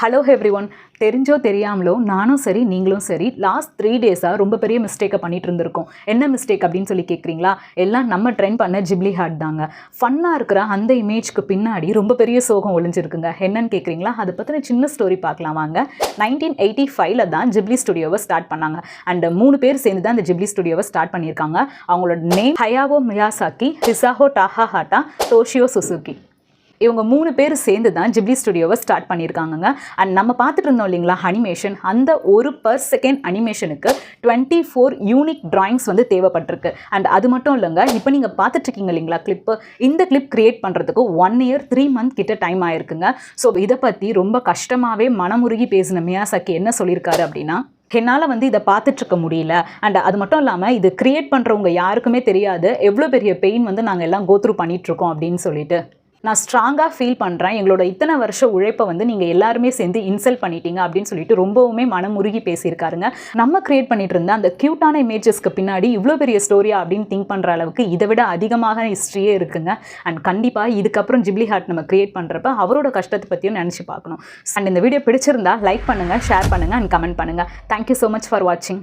Hello everyone. தெரிஞ்சோ தெரியாமலோ நானும் சரி நீங்களும் சரி லாஸ்ட் 3 டேஸாக ரொம்ப பெரிய மிஸ்டேக்கை பண்ணிட்டு இருந்திருக்கோம். என்ன மிஸ்டேக் அப்படின்னு சொல்லி கேட்குறீங்களா? எல்லாம் நம்ம ட்ரெண்ட் பண்ண ஜிப்லி ஹாட் தாங்க. ஃபன்னாக இருக்கிற அந்த இமேஜ்க்கு பின்னாடி ரொம்ப பெரிய சோகம் ஒளிஞ்சிருக்குங்க. என்னன்னு கேட்குறீங்களா? அதை பற்றின சின்ன ஸ்டோரி பார்க்கலாம் வாங்க. 1985 தான் ஜிப்லி ஸ்டுடியோவை ஸ்டார்ட் பண்ணாங்க. அண்ட் 3 பேர் சேர்ந்து தான் அந்த ஜிப்லி ஸ்டுடியோவை ஸ்டார்ட் பண்ணியிருக்காங்க. அவங்களோட நேம் ஹயாவோ மியாசாக்கி, ஹிசாஹோ டாஹாஹாட்டா, டோஷியோ சுசுகி. இவங்க 3 பேர் சேர்ந்து தான் ஜிப்லி ஸ்டுடியோவை ஸ்டார்ட் பண்ணியிருக்காங்க. அண்ட் நம்ம பார்த்துட்டு இருந்தோம் இல்லைங்களா அனிமேஷன், அந்த ஒரு பர் செகண்ட் அனிமேஷனுக்கு 24 யூனிக் டிராயிங்ஸ் வந்து தேவைப்பட்டிருக்கு. அண்ட் அது மட்டும் இல்லைங்க, இப்போ நீங்கள் பார்த்துட்ருக்கீங்க இல்லைங்களா கிளிப்பு, இந்த கிளிப் கிரியேட் பண்ணுறதுக்கு 1 year 3 month கிட்ட டைம் ஆயிருக்குங்க. ஸோ இதை பற்றி ரொம்ப கஷ்டமாகவே மனமுருகி பேசின மியாசாக்கி என்ன சொல்லியிருக்காரு அப்படின்னா, என்னால் வந்து இதை பார்த்துட்ருக்க முடியல. அண்ட் அது மட்டும் இல்லாமல் இது கிரியேட் பண்ணுறவங்க யாருக்குமே தெரியாது எவ்வளோ பெரிய பெயின் வந்து நாங்கள் எல்லாம் கோத்ரூ பண்ணிகிட்ருக்கோம் அப்படின்னு சொல்லிட்டு. நான் ஸ்ட்ராங்காக ஃபீல் பண்ணுறேன். எங்களோட இத்தனை வருஷ உழைப்பை வந்து நீங்கள் எல்லாருமே சேர்ந்து இன்சல்ட் பண்ணிட்டீங்க அப்படின்னு சொல்லிட்டு ரொம்பவுமே மனமுருகி பேசியிருக்காருங்க. நம்ம கிரியேட் பண்ணிட்டு இருந்த அந்த க்யூட்டான இமேஜஸ்க்கு பின்னாடி இவ்வளோ பெரிய ஸ்டோரியா அப்படின்னு திங்க் பண்ணுற அளவுக்கு இதை விட அதிகமாக ஹிஸ்ட்ரியே இருக்குங்க. அண்ட் கண்டிப்பாக இதுக்கப்புறம் ஜிப்லி ஹாட் நம்ம கிரியேட் பண்ணுறப்ப அவரோட கஷ்டத்தை பற்றியும் நினச்சி பார்க்கணும். அண்ட் இந்த வீடியோ பிடிச்சிருந்தா லைக் பண்ணுங்கள், ஷேர் பண்ணுங்கள் அண்ட் கமெண்ட் பண்ணுங்கள். தேங்க்யூ ஸோ மச் ஃபார் வாட்சிங்.